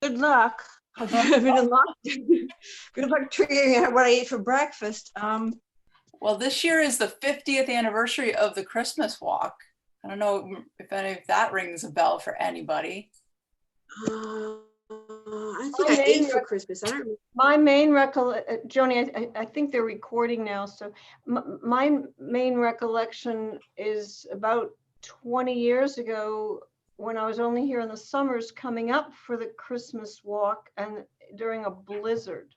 Good luck. Good luck. Good luck treating what I eat for breakfast. Well, this year is the 50th anniversary of the Christmas walk. I don't know if any of that rings a bell for anybody. I think I ate for Christmas. I don't remember. My main recollection, Joni, I think they're recording now. So my main recollection is about 20 years ago when I was only here in the summers coming up for the Christmas walk and during a blizzard.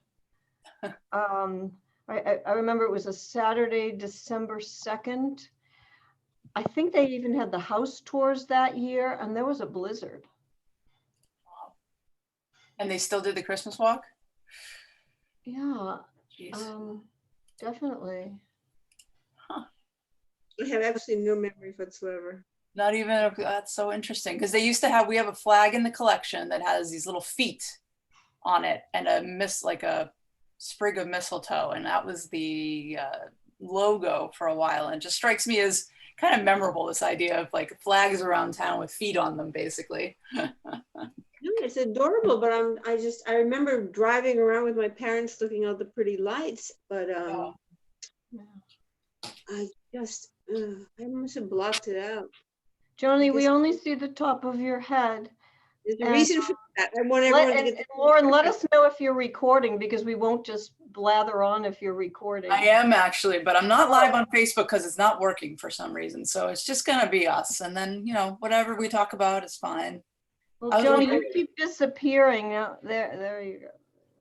I remember it was a Saturday, December 2nd. I think they even had the house tours that year and there was a blizzard. And they still did the Christmas walk? Yeah, definitely. Huh. I have absolutely no memory whatsoever. Not even, that's so interesting. Because they used to have, we have a flag in the collection that has these little feet on it and like a sprig of mistletoe. And that was the logo for a while. And it just strikes me as kind of memorable, this idea of like flags around town with feet on them, basically. It's adorable, but I remember driving around with my parents looking at the pretty lights, but I must have blocked it out. Joni, we only see the top of your head. There's a reason for that. I want everyone to get Lauren, let us know if you're recording because we won't just blather on if you're recording. I am actually, but I'm not live on Facebook because it's not working for some reason. So it's just gonna be us. And then, you know, whatever we talk about is fine. Well, Joni, you keep disappearing. There you go.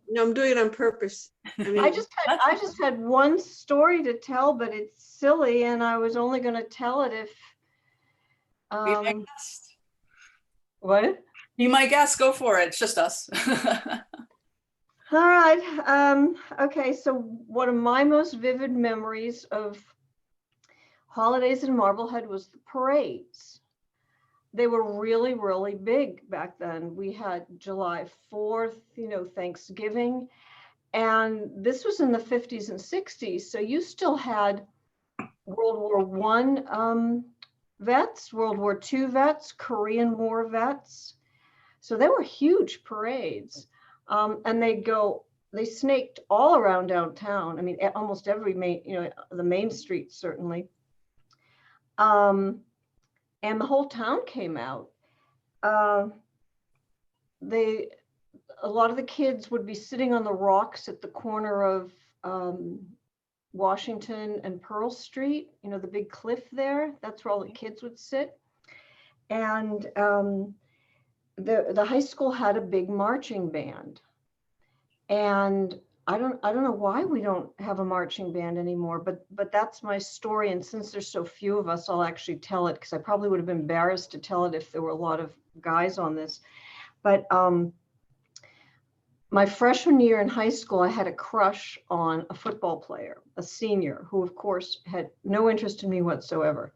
No, I'm doing it on purpose. I mean, I just had one story to tell, but it's silly, and I was only going to tell it if. Be my guest. What? Be my guest. Go for it. It's just us. All right. Okay. So one of my most vivid memories of holidays in Marblehead was the parades. They were really, really big back then. We had July 4th, you know, Thanksgiving, and this was in the 50s and 60s. So you still had World War I vets, World War II vets, Korean War vets. So they were huge parades, and they snaked all around downtown. I mean, almost every the main street certainly. And the whole town came out. A lot of the kids would be sitting on the rocks at the corner of Washington and Pearl Street, you know, the big cliff there. That's where all the kids would sit. And the high school had a big marching band. And I don't know why we don't have a marching band anymore, but that's my story. And since there's so few of us, I'll actually tell it because I probably would have been embarrassed to tell it if there were a lot of guys on this. But my freshman year in high school, I had a crush on a football player, a senior, who of course had no interest in me whatsoever.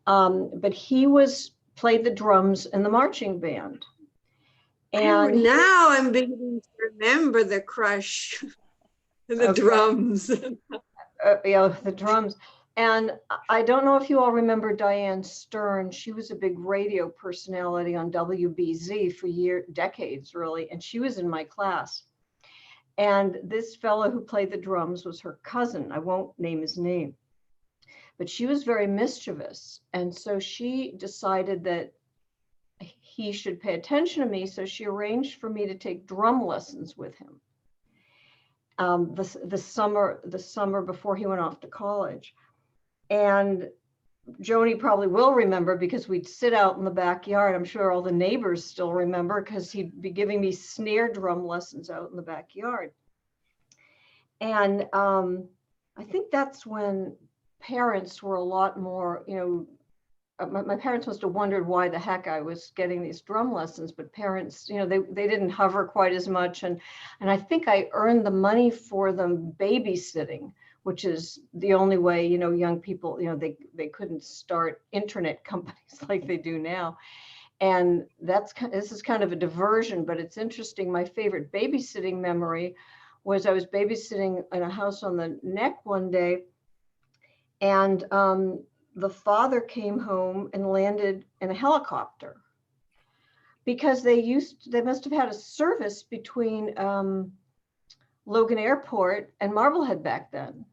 But he played the drums in the marching band. And now I'm beginning to remember the crush, the drums. The drums. And I don't know if you all remember Diane Stern. She was a big radio personality on WBZ for decades, really. And she was in my class. And this fellow who played the drums was her cousin. I won't name his name. But she was very mischievous. And so she decided that he should pay attention to me, so she arranged for me to take drum lessons with him the summer before he went off to college. And Joni probably will remember because we'd sit out in the backyard. I'm sure all the neighbors still remember because he'd be giving me snare drum lessons out in the backyard. And I think that's when parents were a lot more, you know, my parents must have wondered why the heck I was getting these drum lessons, but parents, you know, they didn't hover quite as much. And I think I earned the money for them babysitting, which is the only way, you know, young people, you know, they couldn't start internet companies like they do now. And this is kind of a diversion, but it's interesting. My favorite babysitting memory was I was babysitting in a house on the Neck one day, and the father came home and landed in a helicopter. because they must have had a service between Logan Airport and Marblehead back then.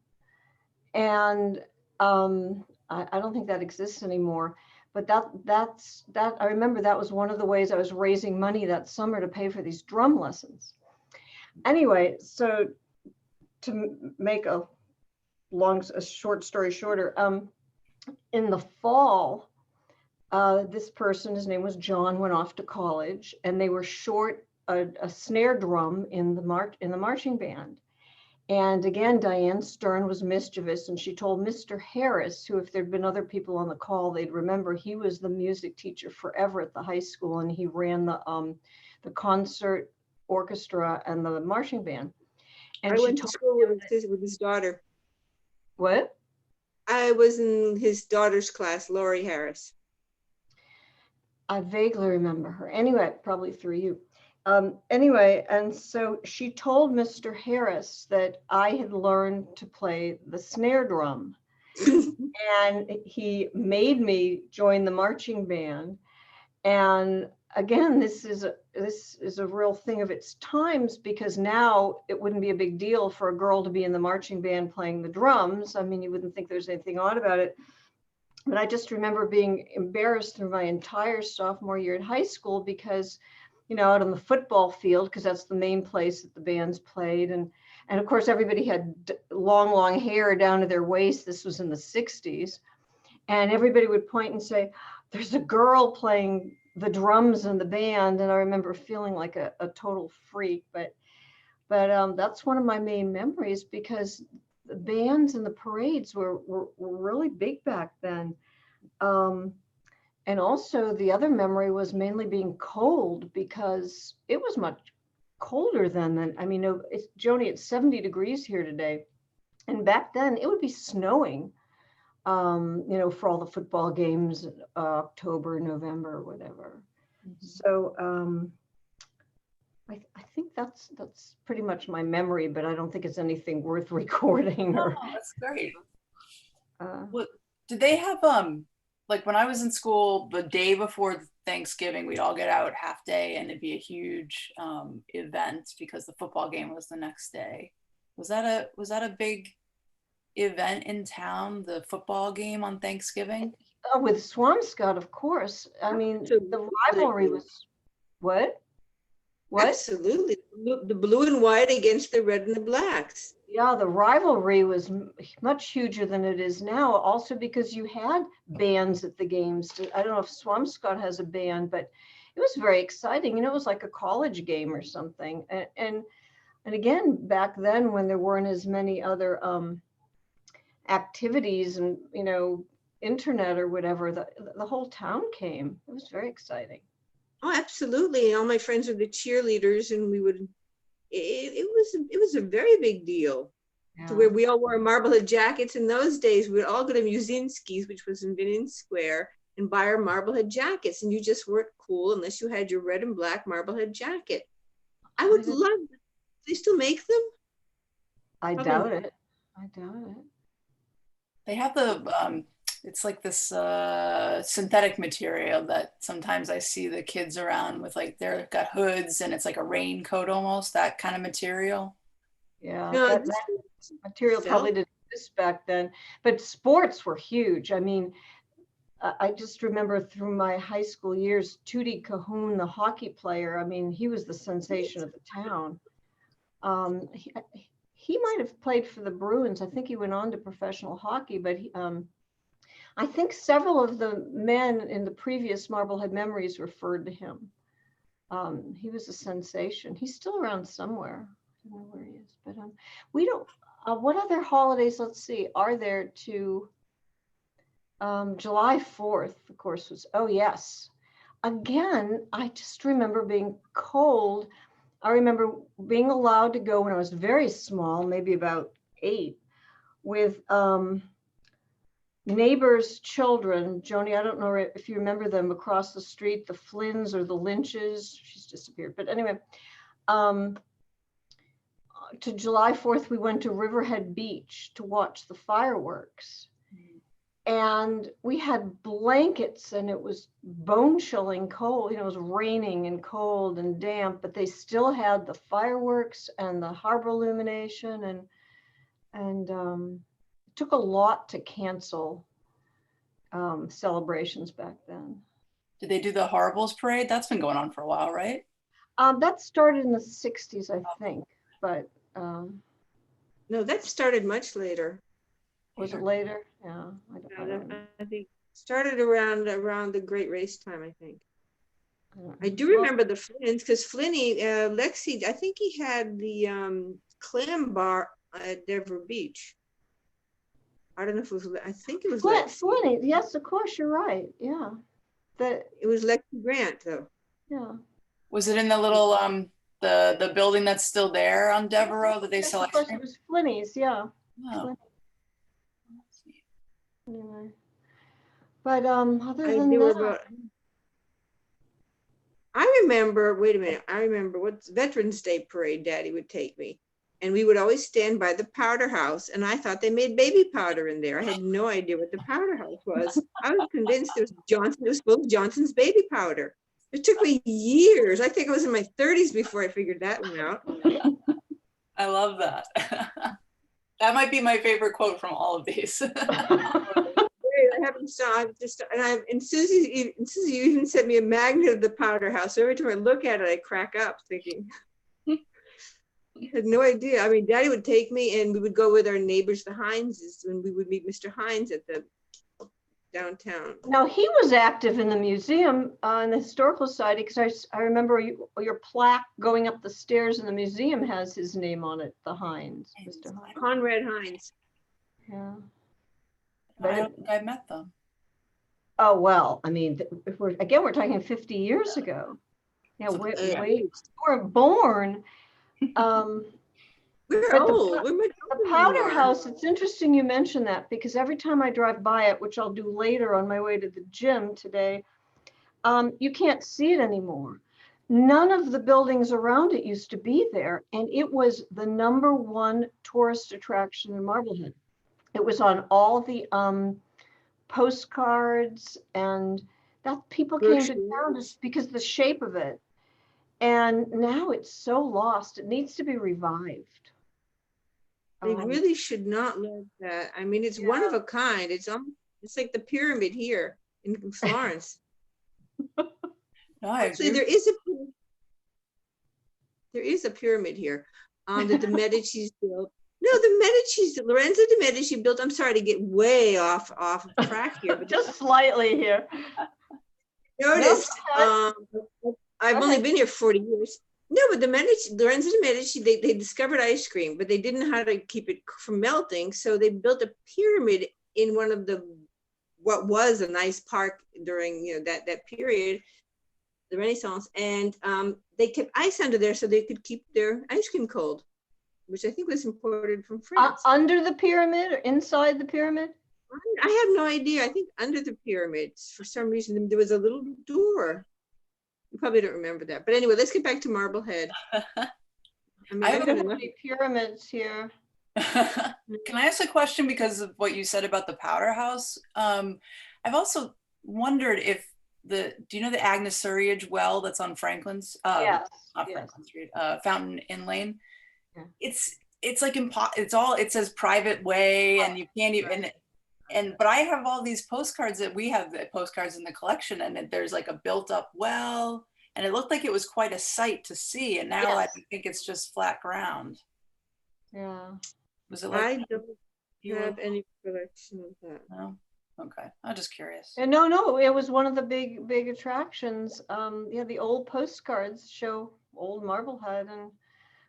And I don't think that exists anymore. But that's I remember that was one of the ways I was raising money that summer to pay for these drum lessons. Anyway, so to make a short story shorter, in the fall, this person, his name was John, went off to college, and they were short a snare drum in the marching band. And again, Diane Stern was mischievous, and she told Mr. Harris, who, if there'd been other people on the call, they'd remember he was the music teacher forever at the high school, and he ran the concert orchestra and the marching band. And I she went to told school him with his daughter. what? I was in his daughter's class, Lori Harris. I vaguely remember her. Anyway, probably through you. Anyway, and so she told Mr. Harris that I had learned to play the snare drum. And he made me join the marching band. And again, this is a real thing of its times, because now it wouldn't be a big deal for a girl to be in the marching band playing the drums. I mean, you wouldn't think there's anything odd about it. But I just remember being embarrassed through my entire sophomore year in high school, because, you know, out on the football field, because that's the main place that the bands played. And of course, everybody had long hair down to their waist. This was in the 60s. And everybody would point and say, there's a girl playing the drums in the band. And I remember feeling like a total freak. But that's one of my main memories, because the bands and the parades were really big back then. And also the other memory was mainly being cold, because it was much colder then. I mean, Joni, it's 70 degrees here today. And back then it would be snowing, you know, for all the football games, October, November, whatever. Mm-hmm. So I think that's pretty much my memory, but I don't think it's anything worth recording. Oh, that's great. What did they have? Like when I was in school, the day before Thanksgiving, we'd all get out half day, and it'd be a huge event because the football game was the next day. Was that a big event in town, the football game on Thanksgiving? With Swampscott, of course. I mean, the rivalry was what? Absolutely. The blue and white against the red and the blacks. Yeah, the rivalry was much huger than it is now, also because you had bands at the games. I don't know if Swampscott has a band, but it was very exciting. You know, it was like a college game or something. And again, back then, when there weren't as many other activities and, you know, internet or whatever, the whole town came. It was very exciting. Oh, absolutely. And all my friends were the cheerleaders, and it was a very big deal. Yeah. To where we all wore Marblehead jackets. In those days, we would all go to Musinski's, which was in Vinnon Square, and buy our Marblehead jackets. And you just weren't cool unless you had your red and black Marblehead jacket. I would love them. Do they still make them? I doubt it. They have the it's like this synthetic material that sometimes I see the kids around with, like they've got hoods and it's like a raincoat almost, that kind of material. Yeah, that material probably didn't exist back then, but sports were huge. I mean, I just remember through my high school years, Tootie Cahoon, the hockey player, I mean, he was the sensation of the town. He might have played for the Bruins. I think he went on to professional hockey, but I think several of the men in the previous Marblehead Memories referred to him. He was a sensation. He's still around somewhere. I don't know where he is, but we don't. What other holidays, let's see, are there to July 4th, of course, was, oh yes. Again, I just remember being cold. I remember being allowed to go when I was very small, maybe about 8, with neighbors' children. Joni, I don't know if you remember them across the street, the Flynns or the Lynches. She's disappeared. But anyway, to July 4th, we went to Riverhead Beach to watch the fireworks. And we had blankets, and it was bone chilling cold. You know, it was raining and cold and damp, but they still had the fireworks and the harbor illumination, and it took a lot to cancel celebrations back then. Did they do the Horribles parade? That's been going on for a while, right? That started in the 60s, I think, but No, that started much later. was it later? Yeah, I don't know. I think started around the Great Race time, I think. I do remember the Flynns, because Flinny, Lexi, I think he had the clam bar at Dever Beach. I don't know if it was, I think it was Lexi. Flinny, yes, of course, you're right. Yeah. It was Lexi Grant, though. Yeah. Was it in the little the building that's still there on Devereaux that they sell ice cream? It was Flinny's, yeah. Oh. Anyway. But other than that, I remember, wait a minute, I remember what's Veterans Day parade Daddy would take me. And we would always stand by the powder house, and I thought they made baby powder in there. I had no idea what the powder house was. I was convinced it was both Johnson's baby powder. It took me years. I think I was in my 30s before I figured that one out. I love that. That might be my favorite quote from all of these. I haven't saw and Susie even sent me a magnet of the powder house. So every time I look at it, I crack up thinking. I had no idea. I mean, Daddy would take me, and we would go with our neighbors, the Hineses, when we would meet Mr. Hines at the downtown. Now, he was active in the museum, in the Historical Society, because I remember your plaque going up the stairs in the museum has his name on it, the Hines, Mr. Hines. Conrad Hines. Yeah. I don't think I met them. Oh, well, I mean, if we're talking 50 years ago. Yeah, we weren't born. We're old. The powder house, it's interesting you mention that, because every time I drive by it, which I'll do later on my way to the gym today, you can't see it anymore. None of the buildings around it used to be there, and it was the #1 tourist attraction in Marblehead. It was on all the postcards, and that people came to town just because of the shape of it. And now it's so lost. It needs to be revived. They really should not let that. I mean, it's one of a kind. It's like the pyramid here in Florence. Actually, there is a pyramid here that the Medicis built. No, the Lorenzo de Medici built. I'm sorry to get way off track here, but just slightly here. Notice, I've only been here 40 years. No, but the Lorenzo de Medici, they discovered ice cream, but they didn't know how to keep it from melting. So they built a pyramid in one of what was a nice park during that period, the Renaissance, and they kept ice under there so they could keep their ice cream cold, which I think was imported from France. Under the pyramid or inside the pyramid? I have no idea. I think under the pyramids, for some reason, there was a little door. You probably don't remember that. But anyway, let's get back to Marblehead. I have many pyramids here. Can I ask a question because of what you said about the powder house? I've also wondered if do you know the Agnes Surriage well that's on Franklin's? Yes. Not Franklin Street, Fountain Inn Lane. Yeah. It's like it says private way, and you can't even. But I have all these postcards that we have, the postcards in the collection, and there's like a built-up well, and it looked like it was quite a sight to see, and now I think it's just flat ground. Yeah. Was it like I don't have any collection of that. No? Okay, I'm just curious. And no, it was one of the big attractions. The old postcards show old Marblehead, and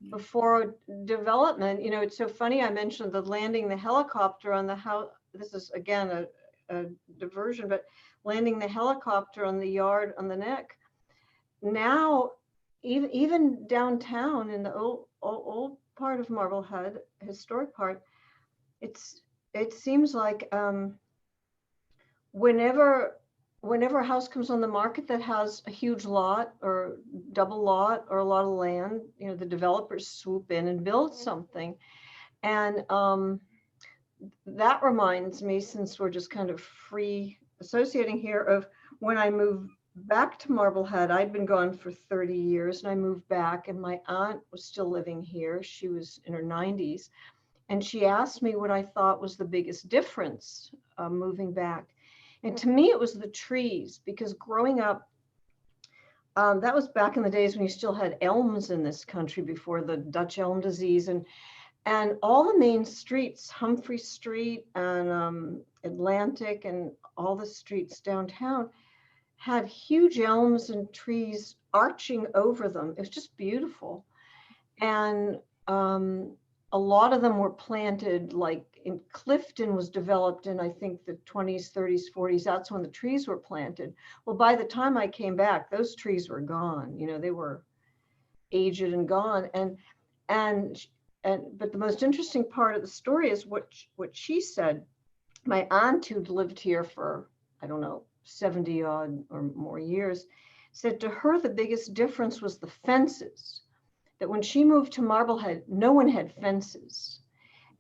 before development, it's so funny. I mentioned the landing the helicopter on the house. This is again a diversion, but landing the helicopter on the yard on the neck. Now, even downtown in the old part of Marblehead, historic part, it seems like whenever a house comes on the market that has a huge lot or double lot or a lot of land, the developers swoop in and build something. And that reminds me, since we're just kind of free associating here, of when I moved back to Marblehead. I'd been gone for 30 years and I moved back, and my aunt was still living here. She was in her 90s. And she asked me what I thought was the biggest difference moving back. And to me, it was the trees, because growing up, that was back in the days when you still had elms in this country before the Dutch elm disease. And all the main streets, Humphrey Street and Atlantic and all the streets downtown, had huge elms and trees arching over them. It was just beautiful. And a lot of them were planted, like in Clifton was developed in, I think, the 20s, 30s, 40s. That's when the trees were planted. Well, by the time I came back, those trees were gone. You know, they were aged and gone. But the most interesting part of the story is what she said. My aunt, who'd lived here for, I don't know, 70 odd or more years, said to her the biggest difference was the fences. That when she moved to Marblehead, no one had fences.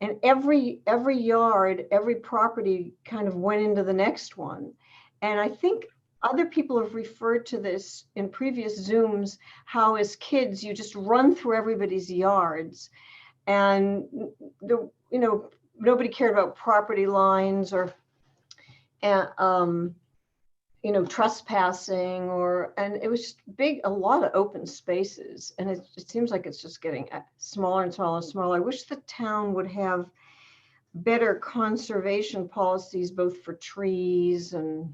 And every yard, every property kind of went into the next one. And I think other people have referred to this in previous Zooms, how as kids, you just run through everybody's yards. And, nobody cared about property lines or, trespassing and it was just a lot of open spaces. And it seems like it's just getting smaller and smaller and smaller. I wish the town would have better conservation policies, both for trees and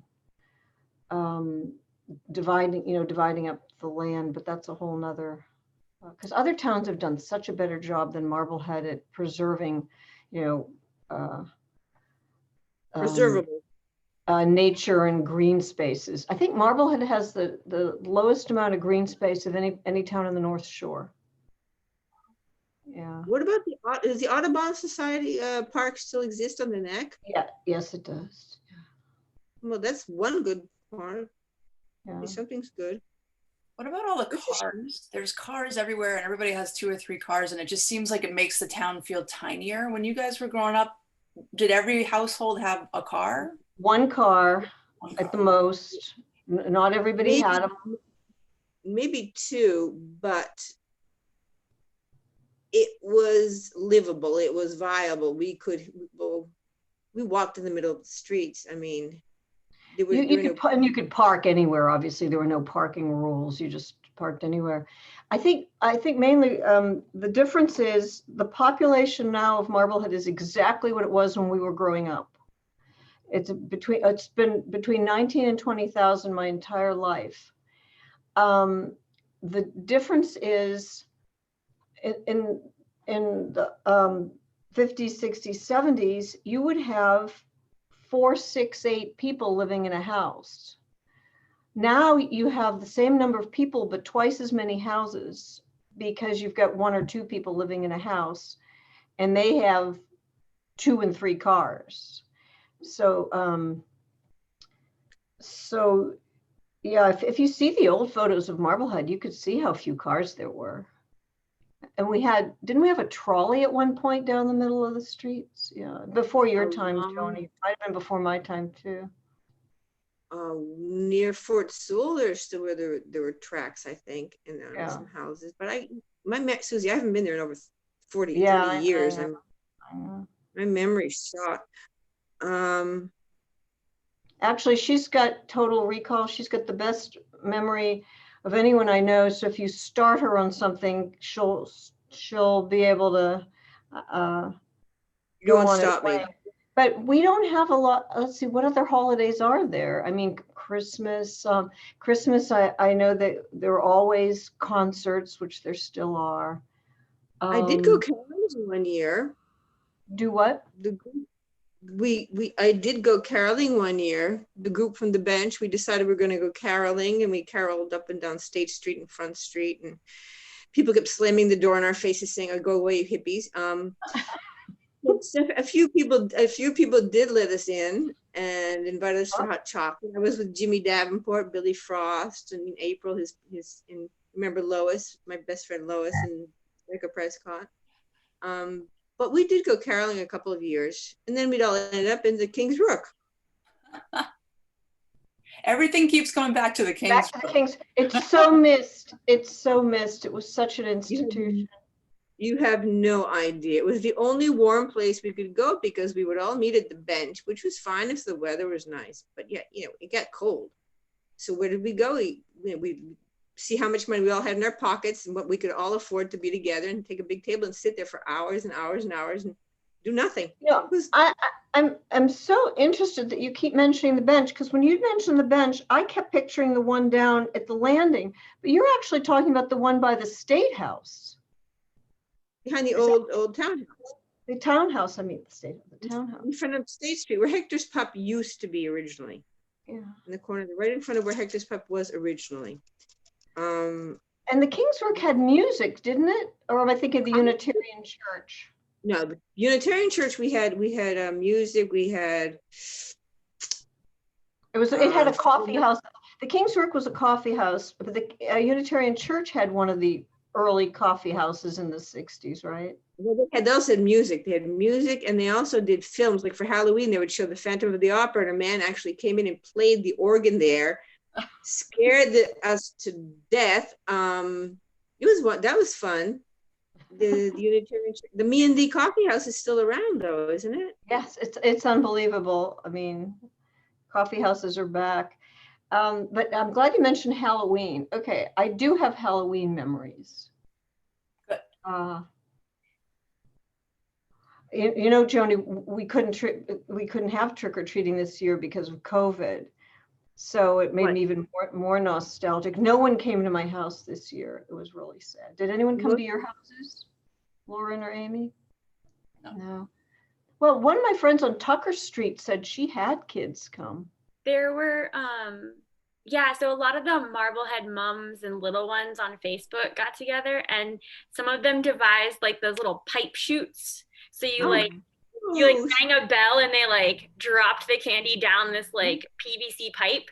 dividing up the land, but that's a whole nother, because other towns have done such a better job than Marblehead at preserving, preservable. Nature and green spaces. I think Marblehead has the lowest amount of green space of any town in the North Shore. Yeah. What about does the Audubon Society park still exist on the Neck? Yeah. Yes, it does. Well, that's one good part. Yeah. Something's good. What about all the cars? There's cars everywhere and everybody has 2 or 3 cars, and it just seems like it makes the town feel tinier. When you guys were growing up, did every household have a car? One car at the most. Not everybody had them. Maybe 2, but it was livable. It was viable. We walked in the middle of the streets. I mean, you could park anywhere. Obviously, there were no parking rules. You just parked anywhere. I think mainly the difference is the population now of Marblehead is exactly what it was when we were growing up. It's been between 19 and 20,000 my entire life. The difference is in the 50s, 60s, 70s, you would have 4, 6, 8 people living in a house. Now you have the same number of people, but twice as many houses, because you've got 1 or 2 people living in a house, and they have 2 and 3 cars. So yeah, if you see the old photos of Marblehead, you could see how few cars there were. And didn't we have a trolley at one point down the middle of the streets? Yeah, before your time, Joni. Might have been before my time too. Near Fort Sewell, there were tracks, I think, and there were some houses. But Susie, I haven't been there in over 30 years. I know. My memory's shot. Actually, she's got total recall. She's got the best memory of anyone I know. So if you start her on something, she'll be able to you won't stop me. But we don't have a lot. Let's see, what other holidays are there? I mean, Christmas. Christmas, I know that there are always concerts, which there still are. I did go caroling one year. Do what? I did go caroling one year. The group from the bench, we decided we were going to go caroling, and we caroled up and down State Street and Front Street, and people kept slamming the door in our faces saying, "Oh, go away, you hippies." A few people did let us in and invited us for hot chocolate. I was with Jimmy Davenport, Billy Frost, and April, remember Lois, my best friend Lois, and Rebecca Prescott. But we did go caroling a couple of years, and then we'd all ended up in the King's Rook. Everything keeps coming back to the King's Back to the Rook. Kings. It's so missed. It's so missed. It was such an institution. You have no idea. It was the only warm place we could go because we would all meet at the bench, which was fine if the weather was nice. But yeah, it got cold. So where did we go? We see how much money we all had in our pockets and what we could all afford to be together and take a big table and sit there for hours and hours and hours and do nothing. I'm so interested that you keep mentioning the bench, because when you mentioned the bench, I kept picturing the one down at the landing, but you're actually talking about the one by the State House. Behind the old townhouse. The townhouse, I mean, the townhouse. In front of State Street, where Hector's Pup used to be originally. Yeah. In the corner, right in front of where Hector's Pup was originally. And the King's Rook had music, didn't it? Or am I thinking of the Unitarian Church? No, the Unitarian Church, we had music, we had. It had a coffee house. The King's Rook was a coffee house, but the Unitarian Church had one of the early coffee houses in the 60s, right? Well, they also had music. They had music, and they also did films. Like for Halloween, they would show the Phantom of the Opera, and a man actually came in and played the organ there, scared us to death. That was fun. The Unitarian, the Me and Thee Coffee House is still around, though, isn't it? Yes, it's unbelievable. I mean, coffee houses are back. But I'm glad you mentioned Halloween. Okay, I do have Halloween memories. Good. Joni, we couldn't have trick or treating this year because of COVID, so it made me even more nostalgic. No one came to my house this year. It was really sad. Did anyone come to your houses, Lauren or Amy? No. Well, one of my friends on Tucker Street said she had kids come. There were, so a lot of the Marblehead mums and little ones on Facebook got together, and some of them devised like those little pipe shoots. So you rang a bell and they like dropped the candy down this like PVC pipe.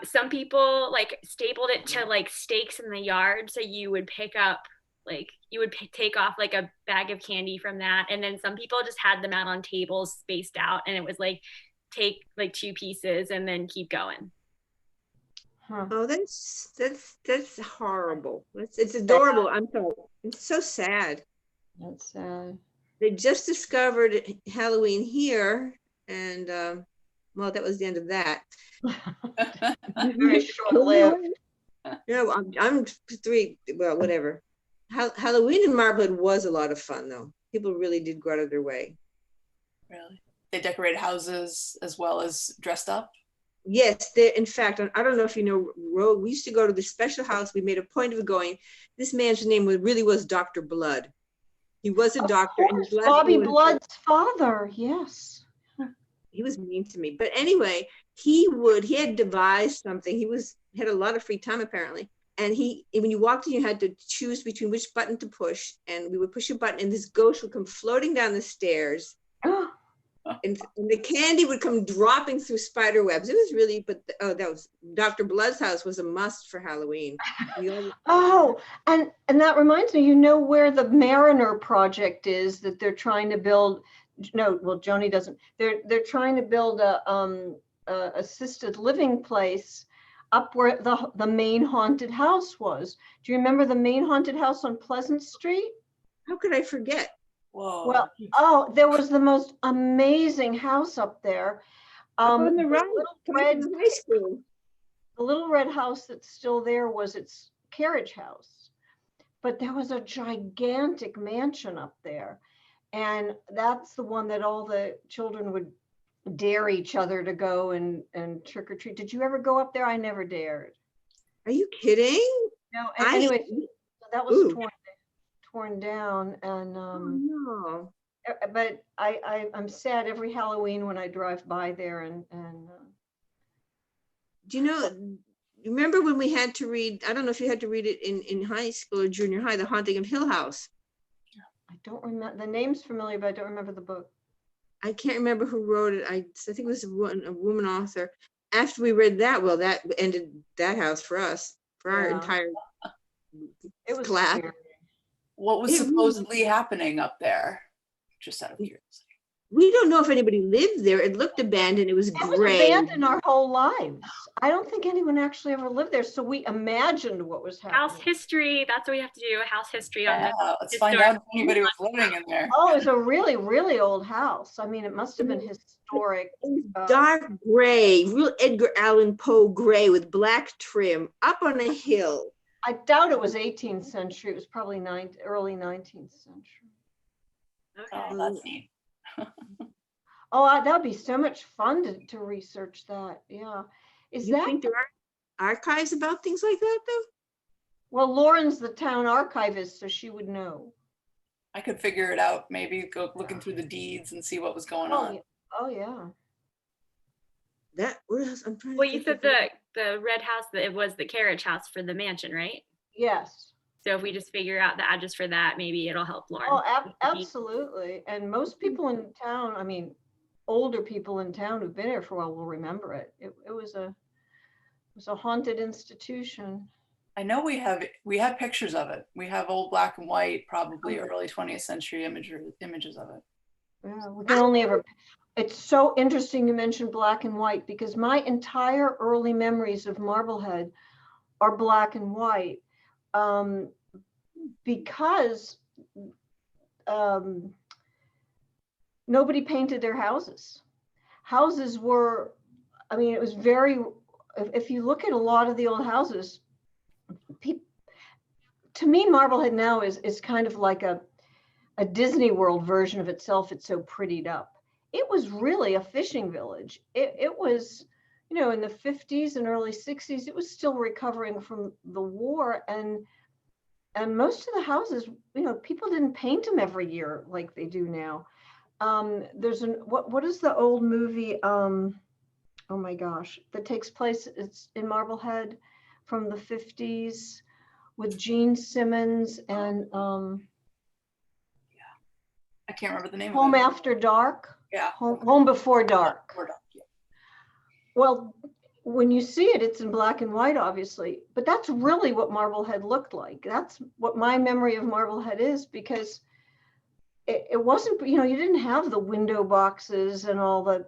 Some people like stapled it to like stakes in the yard. So you would pick up, like you would take off like a bag of candy from that. And then some people just had them out on tables spaced out, and it was like, take like 2 pieces and then keep going. Oh, that's horrible. It's adorable. I'm sorry. It's so sad. That's sad. They just discovered Halloween here, and well, that was the end of that. Very short-lived. I'm 3. Well, whatever. Halloween in Marblehead was a lot of fun, though. People really did go out of their way. Really? They decorated houses as well as dressed up? Yes, in fact, I don't know if you know, Rook, we used to go to this special house. We made a point of going. This man's name really was Dr. Blood. He was a doctor. And his Bobby Blood's father, yes. He was mean to me. But anyway, he had devised something. He had a lot of free time, apparently. And when you walked in, you had to choose between which button to push. And we would push a button, and this ghost would come floating down the stairs. And the candy would come dropping through spider webs. It was really, that was Dr. Blood's house was a must for Halloween. And that reminds me, where the Mariner project is that they're trying to build. No, well, Joni doesn't. They're trying to build a assisted living place up where the main haunted house was. Do you remember the main haunted house on Pleasant Street? How could I forget? Whoa. Well, there was the most amazing house up there. On the right, high school. The little red house that's still there was its carriage house, but there was a gigantic mansion up there, and that's the one that all the children would dare each other to go and trick or treat. Did you ever go up there? I never dared. Are you kidding? No. Anyway, that was torn down, and no. But I'm sad every Halloween when I drive by there, and do you remember when we had to read, I don't know if you had to read it in high school or junior high, The Haunting of Hill House? I don't remember, the name's familiar, but I don't remember the book. I can't remember who wrote it. I think it was a woman author. After we read that, well, that ended that house for us, for our entire it was class. scary. What was supposedly happening up there? Just out of curiosity. We don't know if anybody lived there. It looked abandoned. It was gray. It was abandoned our whole lives. I don't think anyone actually ever lived there. So we imagined what was happening. House history. That's what we have to do. House history on Yeah, this. let's find out if anybody was living in there. Oh, it's a really, really old house. I mean, it must have been historic. Dark gray, real Edgar Allan Poe gray with black trim, up on a hill. I doubt it was 18th century. It was probably early 19th century. Oh, that's neat. Oh, that'd be so much fun to research that. Yeah. You think there are archives about things like that, though? Well, Lauren's the town archivist, so she would know. I could figure it out, maybe go looking through the deeds and see what was going on. Yeah. Oh, yeah. What else? I'm trying to Well, you said the red house, that it was the carriage house for the mansion, right? Yes. So if we just figure out the address for that, maybe it'll help Lauren. Oh, absolutely. And most people in town, I mean, older people in town who've been here for a while will remember it. It was a haunted institution. I know we have pictures of it. We have old black and white, probably early 20th century images of it. Yeah, we can only ever. It's so interesting you mentioned black and white, because my entire early memories of Marblehead are black and white, because nobody painted their houses. Houses were, I mean, it was very, if you look at a lot of the old houses, to me, Marblehead now is kind of like a Disney World version of itself. It's so prettied up. It was really a fishing village. It was, you know, in the 50s and early 60s, it was still recovering from the war. And most of the houses, you know, people didn't paint them every year like they do now. There's what is the old movie? Oh my gosh, that takes place, it's in Marblehead from the 50s with Gene Simmons and I can't remember the name Home of it. After Dark. Yeah. Home Before Dark. Yeah. Well, when you see it, it's in black and white, obviously, but that's really what Marblehead looked like. That's what my memory of Marblehead is, because it wasn't, you know, you didn't have the window boxes and all the,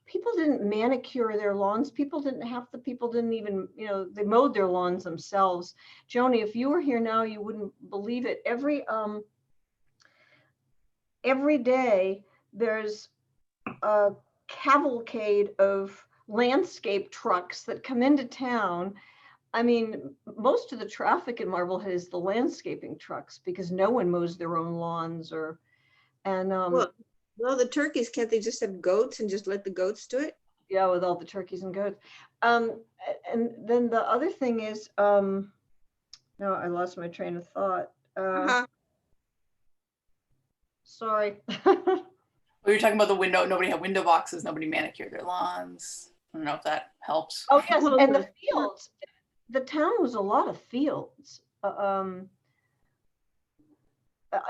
people didn't manicure their lawns. People didn't even, you know, they mowed their lawns themselves. Joni, if you were here now, you wouldn't believe it. Every day there's a cavalcade of landscape trucks that come into town. I mean, most of the traffic in Marblehead is the landscaping trucks, because no one mows their own lawns well, the turkeys, can't they just have goats and just let the goats do it? Yeah, with all the turkeys and goats. And then the other thing is, no, I lost my train of thought. Sorry. We were talking about the window. Nobody had window boxes. Nobody manicured their lawns. I don't know if that helps. Oh yes, and the fields. The town was a lot of fields.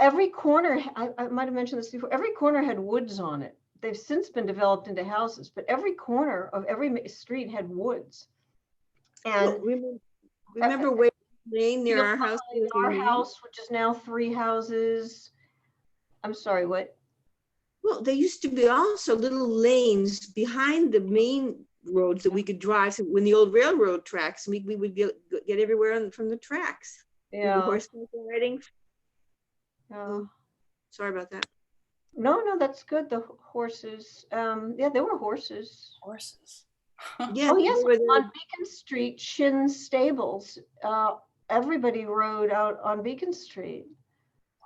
Every corner, I might have mentioned this before, every corner had woods on it. They've since been developed into houses, but every corner of every street had woods. And remember Wade Lane near our house? Our house, which is now 3 houses. I'm sorry, what? Well, there used to be also little lanes behind the main roads that we could drive to, when the old railroad tracks, we would get everywhere from the tracks. Yeah. Horseback riding. Oh. Sorry about that. No, that's good. The horses. Yeah, there were horses. Horses. Yeah. Oh yes, on Beacon Street, Shin's stables. Everybody rode out on Beacon Street.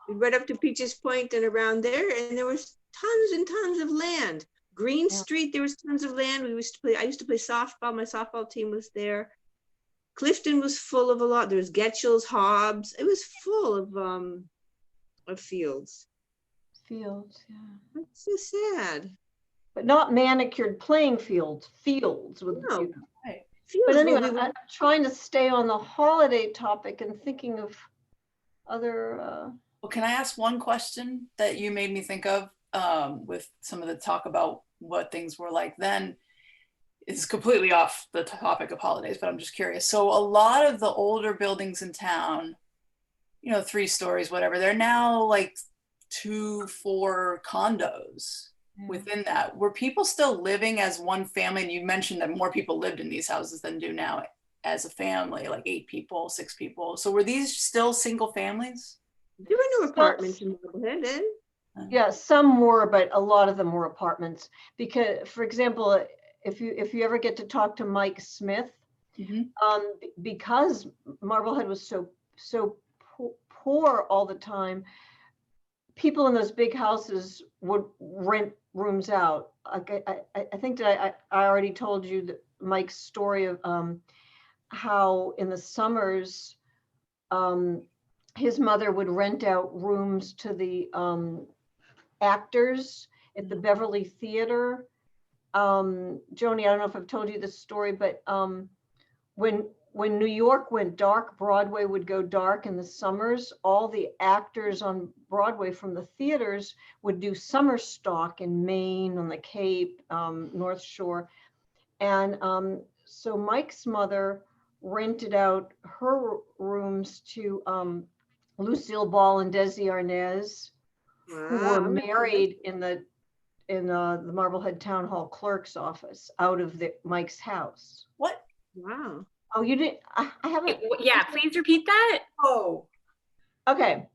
We rode up to Peaches Point and around there, and there was tons and tons of land. Green Street, there was tons of land. I used to play softball. My softball team was there. Clifton was full of a lot. There was Getchell's, Hobbs. It was full of fields. Fields, yeah. That's so sad. But not manicured playing fields. Fields with. No. You know. Right. Fields, but anyway, I'm trying to stay on the holiday topic and thinking of other. Well, can I ask one question that you made me think of with some of the talk about what things were like then? It's completely off the topic of holidays, but I'm just curious. So a lot of the older buildings in town, you know, 3 stories, whatever. They're now like 2, 4 condos within that. Were people still living as one family? And you mentioned that more people lived in these houses than do now as a family, like 8 people, 6 people. So were these still single families? There were no apartments in Marblehead then. Yeah, some were, but a lot of them were apartments. Because, for example, if you ever get to talk to Mike Smith, because Marblehead was so poor all the time, people in those big houses would rent rooms out. Like I think that I already told you that Mike's story of how in the summers his mother would rent out rooms to the actors at the Beverly Theater. Joni, I don't know if I've told you this story, but when New York went dark, Broadway would go dark in the summers. All the actors on Broadway from the theaters would do summer stock in Maine, on the Cape, North Shore. And so Mike's mother rented out her rooms to Lucille Ball and Desi Arnaz, who were married in the Marblehead Town Hall clerk's office out of Mike's house. What? Wow. Oh, you didn't? I haven't. Yeah, please repeat that. Oh. Okay.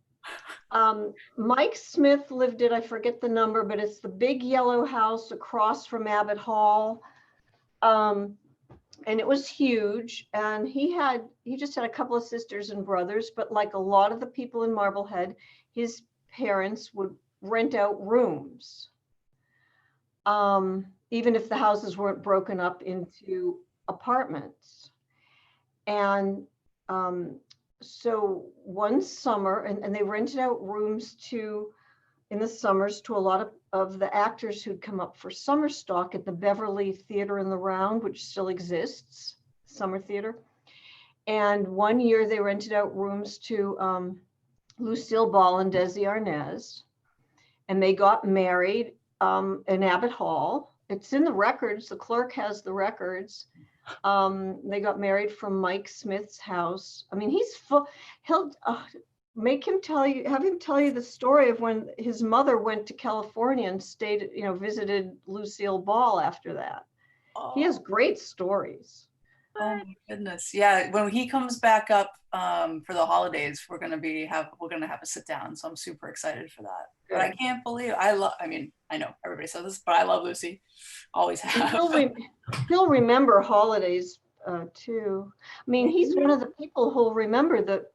Mike Smith lived at, I forget the number, but it's the big yellow house across from Abbott Hall. And it was huge. And he just had a couple of sisters and brothers, but like a lot of the people in Marblehead, his parents would rent out rooms. Even if the houses weren't broken up into apartments. And so one summer, and they rented out rooms in the summers to a lot of the actors who'd come up for summer stock at the Beverly Theater in the Round, which still exists, summer theater. And one year they rented out rooms to Lucille Ball and Desi Arnaz, and they got married in Abbott Hall. It's in the records. The clerk has the records. They got married from Mike Smith's house. I mean, he's full. He'll have him tell you the story of when his mother went to California and stayed, visited Lucille Ball after that. Oh. He has great stories. Oh my goodness. Yeah. When he comes back up for the holidays, we're going to have a sit down. So I'm super excited for that. Good. But I can't believe I know everybody says this, but I love Lucy. Always have. He'll remember holidays too. I mean, he's one of the people who'll remember the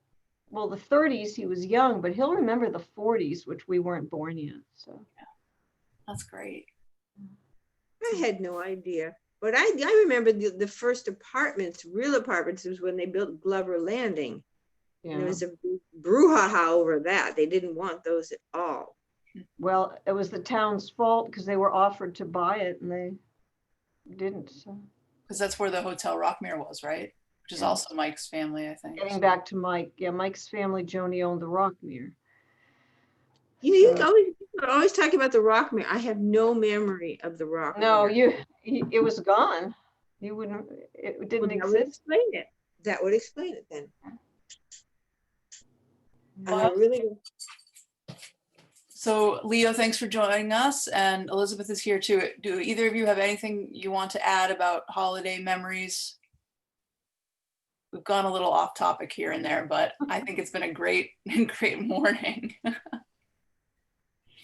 30s, he was young, but he'll remember the 40s, which we weren't born yet. So yeah. That's great. I had no idea. But I remember the first real apartments, was when they built Glover Landing. Yeah. And there was a brouhaha over that. They didn't want those at all. Well, it was the town's fault because they were offered to buy it and they didn't. So. Because that's where the Hotel Rockmere was, right? Which is also Mike's family, I think. Getting back to Mike. Yeah, Mike's family, Joni owned the Rockmere. You always talk about the Rockmere. I have no memory of the Rockmere. No, it was gone. It didn't exist. Would explain it. That would explain it then. So Leo, thanks for joining us, and Elizabeth is here too. Do either of you have anything you want to add about holiday memories? We've gone a little off topic here and there, but I think it's been a great morning.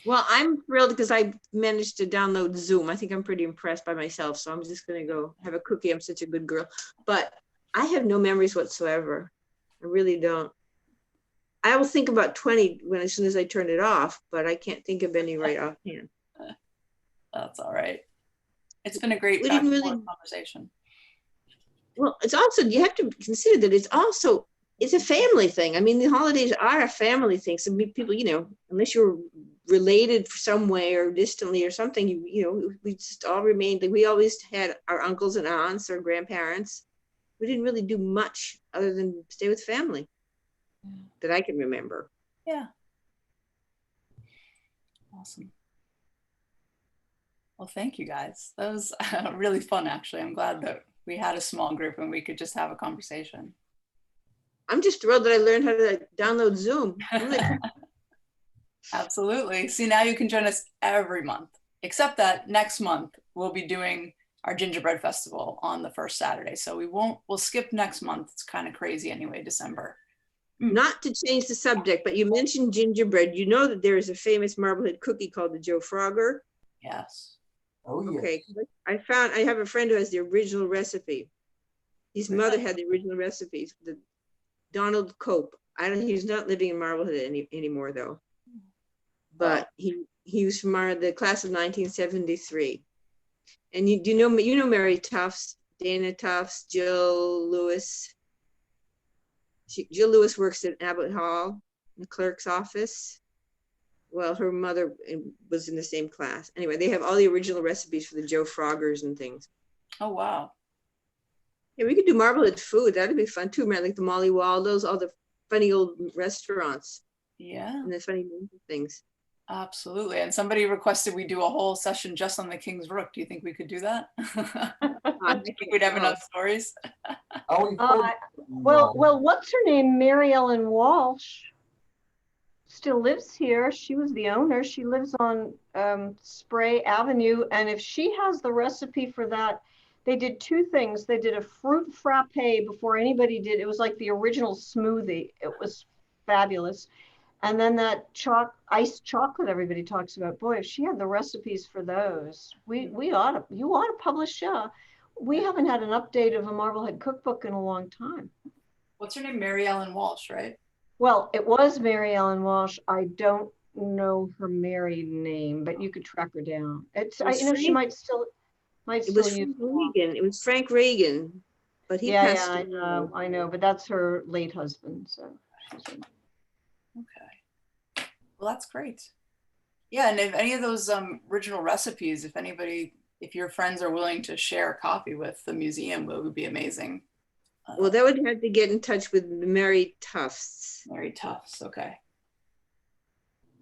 Well, I'm thrilled because I managed to download Zoom. I think I'm pretty impressed by myself. So I'm just going to go have a cookie. I'm such a good girl. But I have no memories whatsoever. I really don't. I will think about 20 as soon as I turn it off, but I can't think of any right offhand. That's all right. It's been a great conversation. Well, it's also, you have to consider that it's a family thing. I mean, the holidays are a family thing. So people, unless you're related some way or distantly or something, we just all remained, like we always had our uncles and aunts or grandparents. We didn't really do much other than stay with family that I can remember. Yeah. Awesome. Well, thank you guys. That was really fun, actually. I'm glad that we had a small group and we could just have a conversation. I'm just thrilled that I learned how to download Zoom. Absolutely. See, now you can join us every month, except that next month we'll be doing our gingerbread festival on the first Saturday. So we'll skip next month. It's kind of crazy anyway, December. Not to change the subject, but you mentioned gingerbread. You know that there is a famous Marblehead cookie called the Joe Frogger? Yes. Oh, yeah. Okay. I have a friend who has the original recipe. His mother had the original recipes. The Donald Cope. He's not living in Marblehead anymore though. But he was from the class of 1973. And you know Mary Tufts, Dana Tufts, Jill Lewis. Jill Lewis works at Abbott Hall, in the clerk's office. Well, her mother was in the same class. Anyway, they have all the original recipes for the Joe Froggers and things. Oh, wow. Yeah, we could do Marblehead food. That'd be fun too, man. Like the Molly Waldos, all the funny old restaurants. Yeah. And the funny things. Absolutely. And somebody requested we do a whole session just on the King's Rook. Do you think we could do that? I think we'd have enough stories. Well, what's her name? Mary Ellen Walsh still lives here. She was the owner. She lives on Spray Avenue. And if she has the recipe for that, they did two things. They did a fruit frappe before anybody did. It was like the original smoothie. It was fabulous. And then that iced chocolate everybody talks about. Boy, if she had the recipes for those, you ought to publish. We haven't had an update of a Marblehead cookbook in a long time. What's her name? Mary Ellen Walsh, right? Well, it was Mary Ellen Walsh. I don't know her married name, but you could track her down. She might still It was use Frank Reagan. It was Frank Reagan, but he passed away. I know, but that's her late husband. So. Okay. Well, that's great. Yeah, and if any of those original recipes, if your friends are willing to share a copy with the museum, it would be amazing. Well, that would have to get in touch with Mary Tufts. Mary Tufts, okay.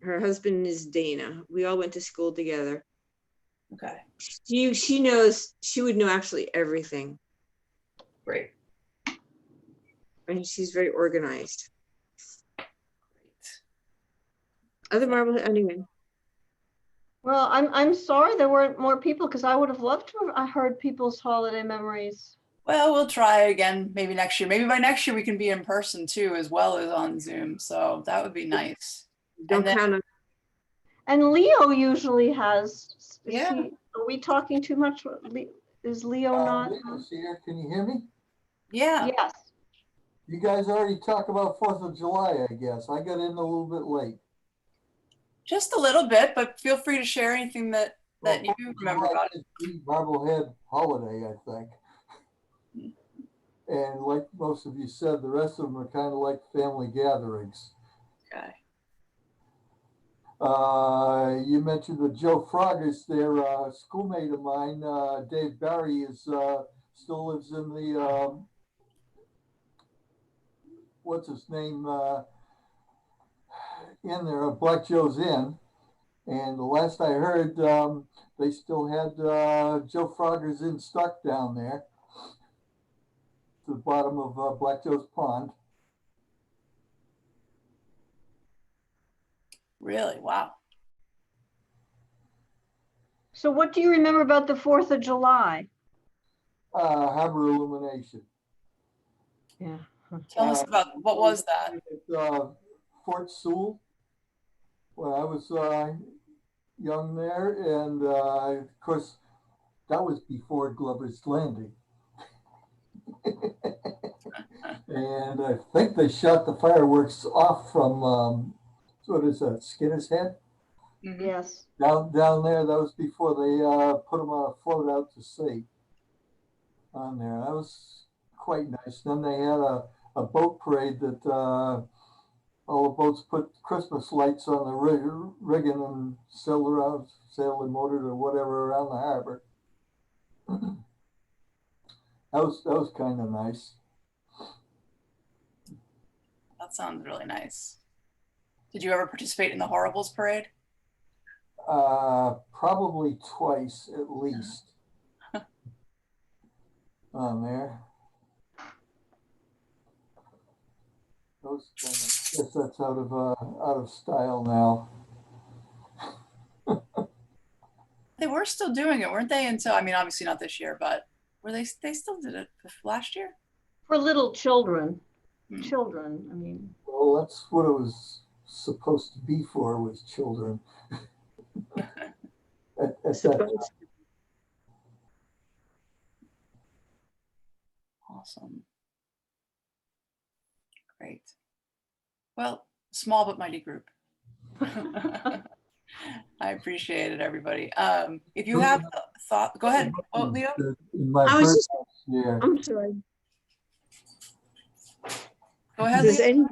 Her husband is Dana. We all went to school together. Okay. She would know absolutely everything. Great. And she's very organized. Other Marblehead, anyway. Well, I'm sorry there weren't more people because I would have loved to have heard people's holiday memories. Well, we'll try again maybe next year. Maybe by next year we can be in person too, as well as on Zoom. So that would be nice. Don't count on. And Leo usually has. Yeah. Are we talking too much? Is Leo not? Leo's here. Can you hear me? Yeah. Yes. You guys already talked about 4th of July, I guess. I got in a little bit late. Just a little bit, but feel free to share anything that you remember about it. The Marblehead holiday, I think. And like most of you said, the rest of them are kind of like family gatherings. Okay. You mentioned the Joe Froggers. Their schoolmate of mine, Dave Barry, still lives in the what's his name in there, Black Joe's Inn. And the last I heard, they still had Joe Froggers in stock down there, to the bottom of Black Joe's Pond. Really? Wow. So what do you remember about the 4th of July? Harbor Illumination. Yeah. Tell us about, what was that? Fort Sewell, when I was young there, and of course, that was before Glover's Landing. And I think they shot the fireworks off from, what is that, Skinner's Head? Mm-hmm. Yes. Down there, that was before they put them on a float out to sea on there. That was quite nice. Then they had a boat parade that all the boats put Christmas lights on the rigging and sailed and motored or whatever around the harbor. That was kind of nice. That sounds really nice. Did you ever participate in the Horribles parade? Probably twice at least on there. Those kind of, I guess that's out of style now. They were still doing it, weren't they? Until, I mean, obviously not this year, but were they still did it last year? For little children. Hmm. Children, I mean. Well, that's what it was supposed to be for, was children. at that Supposed time. Awesome. Great. Well, small but mighty group. I appreciate it, everybody. If you have a thought, go ahead. Oh, Leo. In my I was just, year, I'm sorry. Go ahead, Does Leo. any,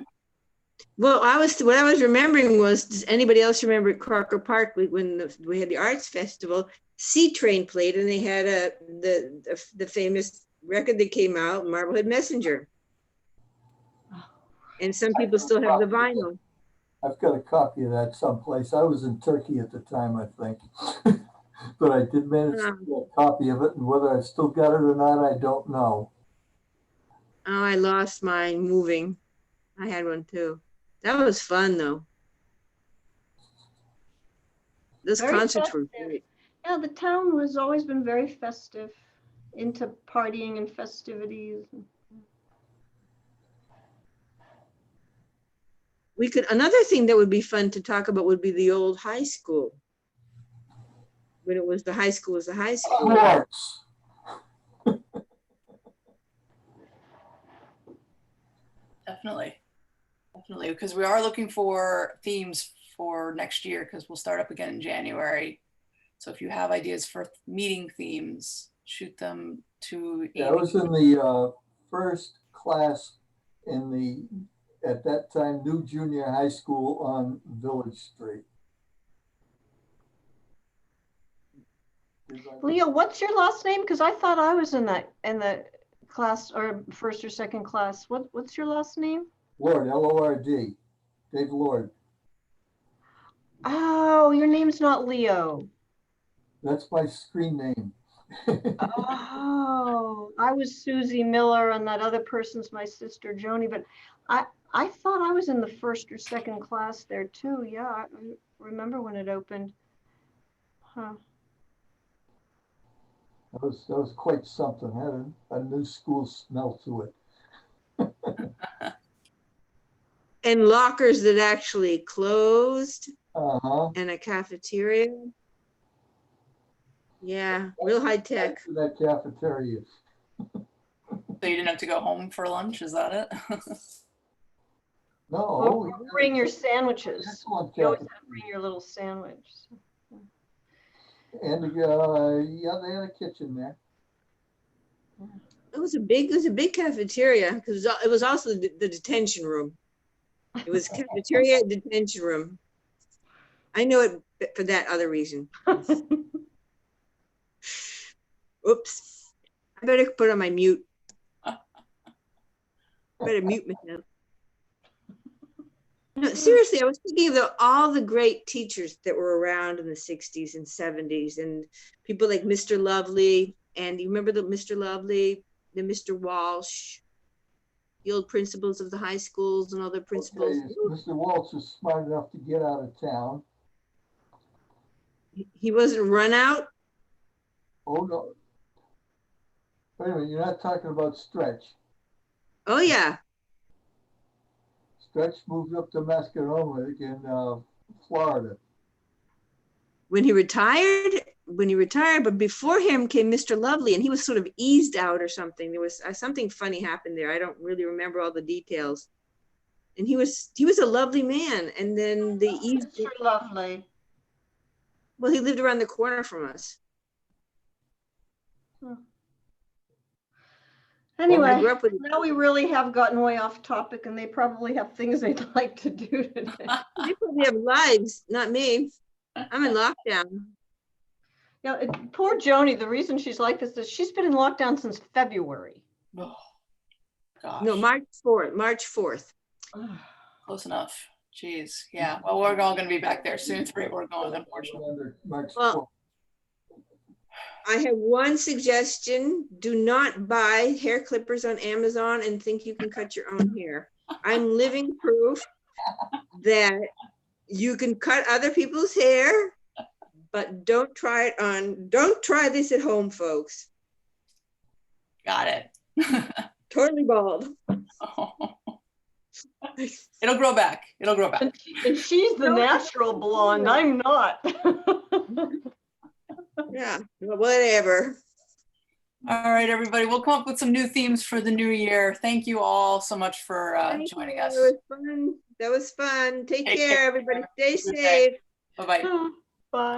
well, what I was remembering was, does anybody else remember at Crocker Park when we had the arts festival? C Train played, and they had the famous record that came out, Marblehead Messenger. And some people still have the vinyl. I've got a copy of that someplace. I was in Turkey at the time, I think. But I did manage to get a copy of it, and whether I've still got it or not, I don't know. Oh, I lost mine moving. I had one too. That was fun though. Those Very concerts were festive. great. Yeah, the town has always been very festive, into partying and festivities. We could, another thing that would be fun to talk about would be the old high school. When it was the high school was the high school. Sports. Definitely. Definitely, because we are looking for themes for next year, because we'll start up again in January. So if you have ideas for meeting themes, shoot them to Yeah, I was in the first class in the, at that time, new junior high school on Village Street. Leo, what's your last name? Because I thought I was in the class, or first or second class. What's your last name? Lord, Lord, Dave Lord. Oh, your name's not Leo. That's my screen name. Oh, I was Susie Miller, and that other person's my sister Joni. But I thought I was in the first or second class there too. Yeah, I remember when it opened. Huh. That was quite something. Had a new school smell to it. And lockers that actually closed. Uh-huh. And a cafeteria. Yeah, real high tech. That cafeteria. So you didn't have to go home for lunch, is that it? No. Or bring your sandwiches. You always have to bring your little sandwich. And yeah, they had a kitchen there. It was a big cafeteria because it was also the detention room. It was cafeteria, detention room. I know it for that other reason. Oops. I better put on my mute. Better mute myself. No, seriously, I was thinking of all the great teachers that were around in the 60s and 70s, and people like Mr. Lovely, and you remember the Mr. Lovely, the Mr. Walsh, the old principals of the high schools and other principals. Okay, Mr. Walsh was smart enough to get out of town. He wasn't run out? Oh, no. Wait a minute, you're not talking about Stretch. Oh, yeah. Stretch moved up to Masconomet in Florida. When he retired, but before him came Mr. Lovely, and he was sort of eased out or something. There was something funny happened there. I don't really remember all the details. And he was a lovely man. And then they eased. Mr. Lovely. Well, he lived around the corner from us. Anyway, now we really have gotten way off topic, and they probably have things they'd like to do today. They probably have lives, not me. I'm in lockdown. Yeah, poor Joni. The reason she's like this is she's been in lockdown since February. Oh, gosh. No, March 4th. Close enough. Jeez. Yeah. Well, we're all going to be back there soon. We're going, unfortunately. Well, I have one suggestion. Do not buy hair clippers on Amazon and think you can cut your own hair. I'm living proof that you can cut other people's hair, but don't try this at home, folks. Got it. Totally bald. It'll grow back. It'll grow back. And she's the natural blonde. I'm not. Yeah, whatever. All right, everybody. We'll come up with some new themes for the new year. Thank you all so much for joining us. That was fun. That was fun. Take care, everybody. Stay Good day. safe. Bye-bye. Bye.